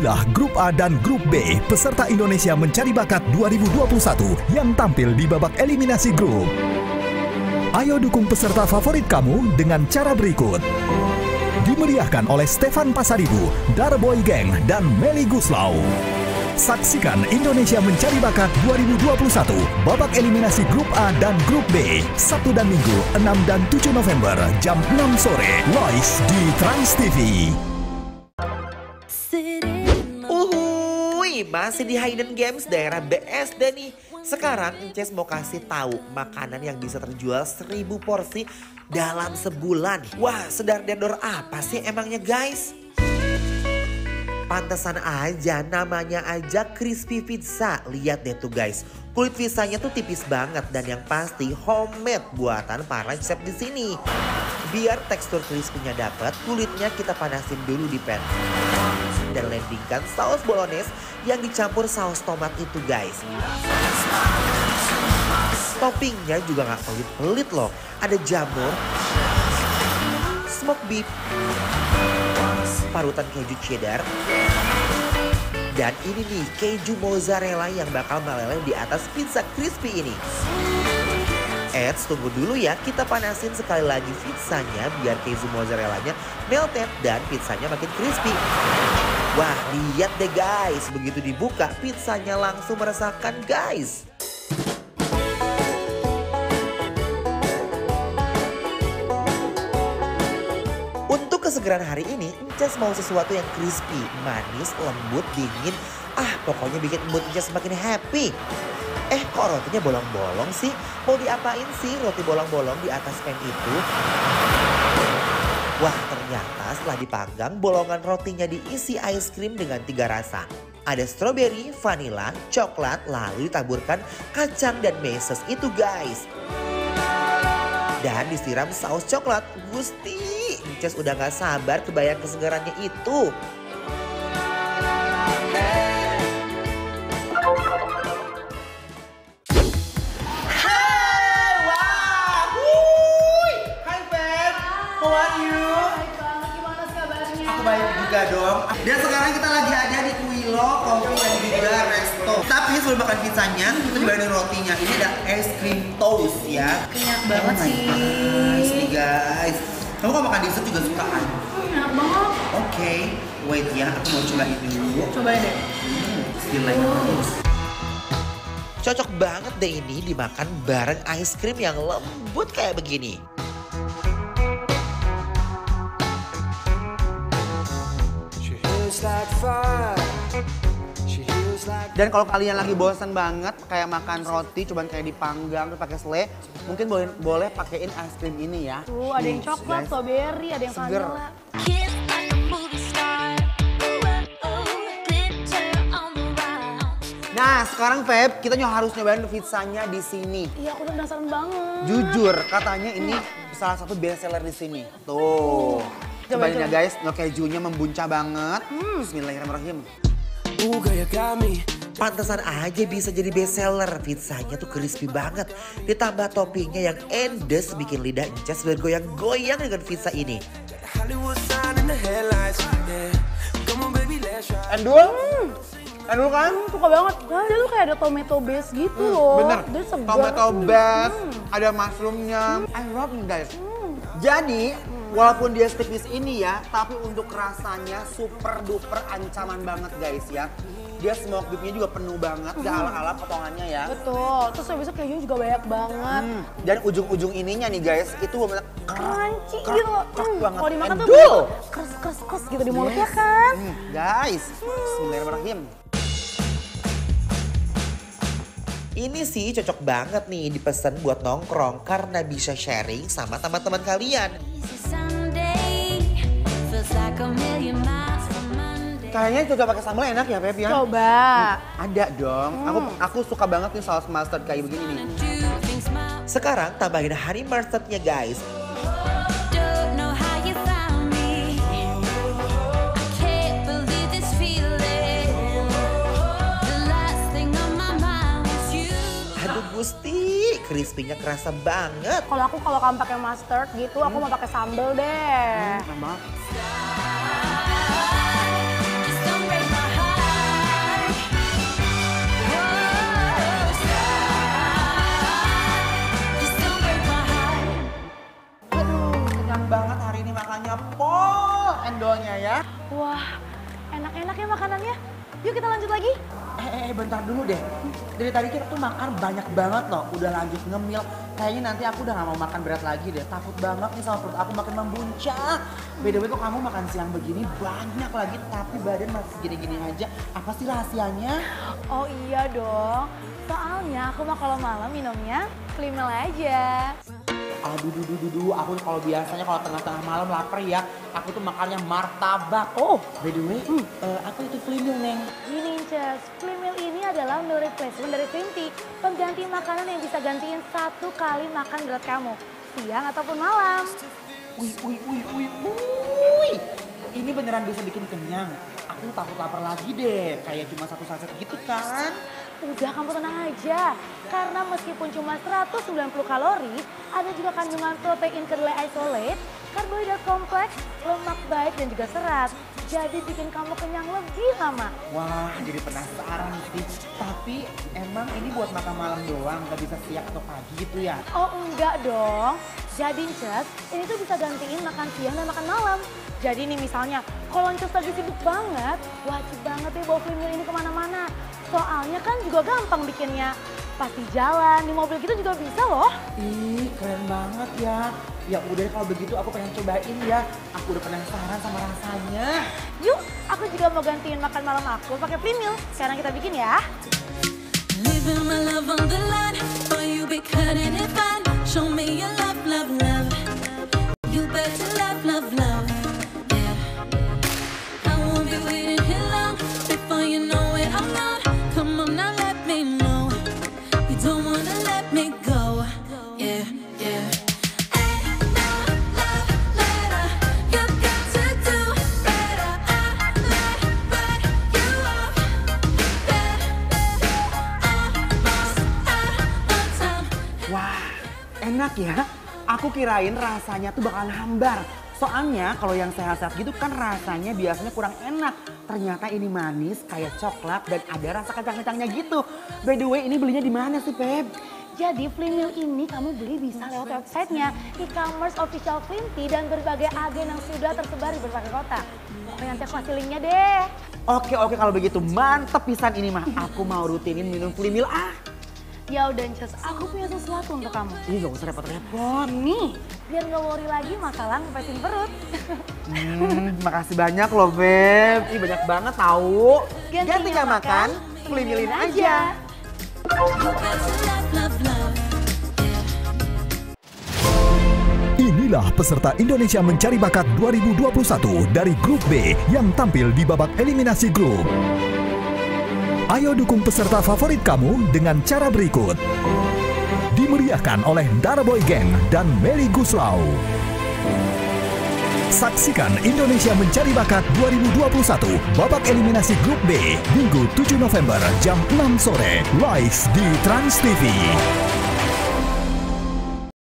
Inilah Grup A dan Grup B peserta Indonesia Mencari Bakat 2021 yang tampil di babak eliminasi grup. Ayo dukung peserta favorit kamu dengan cara berikut. Dimeriahkan oleh Stefan Pasaribu, Darboy Gang, dan Melly Guslau. Saksikan Indonesia Mencari Bakat 2021 babak eliminasi Grup A dan Grup B Sabtu dan Minggu 6 dan 7 November jam 6 sore live di Trans TV. Masih di Hidden Games daerah BSD nih. Sekarang Ences mau kasih tahu makanan yang bisa terjual 1000 porsi dalam sebulan. Wah, sedar-dedor apa sih emangnya guys? Pantesan aja namanya aja crispy pizza. Lihat deh tuh guys. Kulit pizzanya tuh tipis banget dan yang pasti homemade buatan para chef di sini. Biar tekstur crispy-nya dapat, kulitnya kita panasin dulu di pan. Dan landingkan saus bolognese yang dicampur saus tomat itu guys. Toppingnya juga gak pelit-pelit loh. Ada jamur, smoked beef, parutan keju cheddar, dan ini nih keju mozzarella yang bakal meleleh di atas pizza crispy ini. Tunggu dulu ya, kita panasin sekali lagi pizzanya biar keju mozzarellanya melted dan pizzanya makin crispy. Wah, lihat deh guys, begitu dibuka pizzanya langsung meresahkan guys. Untuk kesegeran hari ini, Ences mau sesuatu yang crispy, manis, lembut, dingin. Pokoknya bikin mood Ences semakin happy. Kok rotinya bolong-bolong sih? Mau diapain sih roti bolong-bolong di atas pan itu? Wah, ternyata setelah dipanggang, bolongan rotinya diisi ice cream dengan 3 rasa. Ada strawberry, vanilla, coklat, lalu ditaburkan kacang dan meses itu guys. Dan disiram saus coklat. Gusti, Ences udah gak sabar kebayang kesegarannya itu. Baik juga dong. Dan sekarang kita lagi ada di Kuilo Coffee dan juga Resto. Tapi sebelum makan pizzanya, kita juga ada rotinya. Ini ada es krim toast ya. Kenyang banget sih. Nih guys. Kamu kalau makan dessert juga suka kan? Enak banget. Oke, wait ya. Aku mau cobain dulu. Cobain deh. Bismillahirrahmanirrahim. Cocok banget deh ini dimakan bareng ice cream yang lembut kayak begini. Dan kalau kalian lagi bosan banget kayak makan roti cuman kayak dipanggang terus pakai selai, mungkin boleh pakein es krim ini ya. Tuh, ada yang coklat, strawberry, ada yang seger. vanilla. Nah, sekarang Feb, kita harus nyobain pizzanya di sini. Iya, aku udah penasaran banget. Jujur, katanya ini salah satu best seller di sini. Tuh. Cobain ya guys, kejunya membuncah banget. Bismillahirrahmanirrahim. Pantesan aja bisa jadi best seller. Pizzanya tuh crispy banget. Ditambah toppingnya yang endes bikin lidah Ences bergoyang-goyang dengan pizza ini. Endul kan? Suka banget. Nah, dia tuh kayak ada tomato base gitu loh. Bener, Dia segar. tomato base, ada mushroomnya. I love it guys. Jadi, walaupun dia setipis ini ya, tapi untuk rasanya super duper ancaman banget guys ya. Dia smoke beefnya juga penuh banget, gak ala-ala potongannya ya. Betul, terus habis itu kejunya juga banyak banget. Dan ujung-ujung ininya nih guys, itu bener Crunchy gitu. banget. Kalau dimakan tuh Endul. kres gitu di mulutnya kan. Guys, bismillahirrahmanirrahim. Ini sih cocok banget nih dipesan buat nongkrong karena bisa sharing sama teman-teman kalian. Kayaknya cocok pakai sambal enak ya Feb ya? Coba. Ada dong. Aku suka banget nih saus mustard kayak begini nih. Sekarang tambahin honey mustardnya guys. Aduh Gusti, crispy-nya kerasa banget. Kalau kamu pakai mustard gitu, aku mau pakai sambal deh. Enak banget. ya. Wah, enak-enak ya makanannya. Yuk kita lanjut lagi. Bentar dulu deh. Dari tadi kita tuh makan banyak banget loh. Udah lanjut ngemil. Kayaknya nanti aku udah gak mau makan berat lagi deh. Takut banget nih sama perut aku makin membuncah. By the way kok kamu makan siang begini banyak lagi tapi badan masih gini-gini aja. Apa sih rahasianya? Oh iya dong. Soalnya aku mah kalau malam minumnya Flimel aja. Aduh, aku kalau biasanya kalau tengah-tengah malam lapar ya, aku tuh makannya martabak. Oh, by the way, apa itu Flimel, Neng? Gini, Cez, Flimel ini adalah meal replacement dari Slim Tea. Pengganti makanan yang bisa gantiin 1 kali makan berat kamu, siang ataupun malam. Wih. Ini beneran bisa bikin kenyang. Aku takut lapar lagi deh, kayak cuma 1 saset gitu kan. Udah kamu tenang aja, karena meskipun cuma 190 kalori, ada juga kandungan protein kedelai isolate, karbohidrat kompleks, lemak baik dan juga serat. Jadi bikin kamu kenyang lebih lama. Wah, jadi penasaran sih. Tapi emang ini buat makan malam doang, gak bisa siang atau pagi gitu ya? Oh enggak dong, jadi Cez, ini tuh bisa gantiin makan siang dan makan malam. Jadi nih misalnya, kalau Cez lagi sibuk banget, wajib banget ya bawa Flimel ini kemana-mana. Soalnya kan juga gampang bikinnya. Pas di jalan, di mobil gitu juga bisa loh. Ih, keren banget ya. Ya udah kalau begitu aku pengen cobain ya. Aku udah penasaran sama rasanya. Yuk, aku juga mau gantiin makan malam aku pakai Flimel. Sekarang kita bikin ya. Leaving my love on the line, or you be cutting it fine. Show me your love, love, love. You better love, love, love. Yeah. I won't be waiting here long. Before you know it, I'm not. Come on now, let me know. You don't wanna let me go. Yeah, yeah. Ain't no love letter. You got to do better. I might write you off. Almost out of time. Wah, enak ya. Aku kirain rasanya tuh bakal hambar. Soalnya kalau yang sehat-sehat gitu kan rasanya biasanya kurang enak. Ternyata ini manis kayak coklat dan ada rasa kacang-kacangnya gitu. By the way, ini belinya di mana sih, Feb? Jadi Flimel ini kamu beli bisa lewat websitenya, e-commerce official Slim Tea dan berbagai agen yang sudah tersebar di berbagai kota. Pokoknya nanti aku kasih linknya deh. Oke, kalau begitu mantep pisan ini mah. Aku mau rutinin minum Flimel Ya udah Cez, aku punya sesuatu untuk kamu. Ih, gak usah repot-repot. Nih, biar nggak worry lagi masalah ngepesin perut. Makasih banyak loh, Beb. Ih, banyak banget tahu. Gantinya makan, Flimelin aja. You better love, love, love. Inilah peserta Indonesia Mencari Bakat 2021 dari Grup B yang tampil di babak eliminasi grup. Ayo dukung peserta favorit kamu dengan cara berikut. Dimeriahkan oleh Daraboy Gang dan Melly Guslau. Saksikan Indonesia Mencari Bakat 2021 babak eliminasi Grup B Minggu 7 November jam 6 sore live di Trans TV.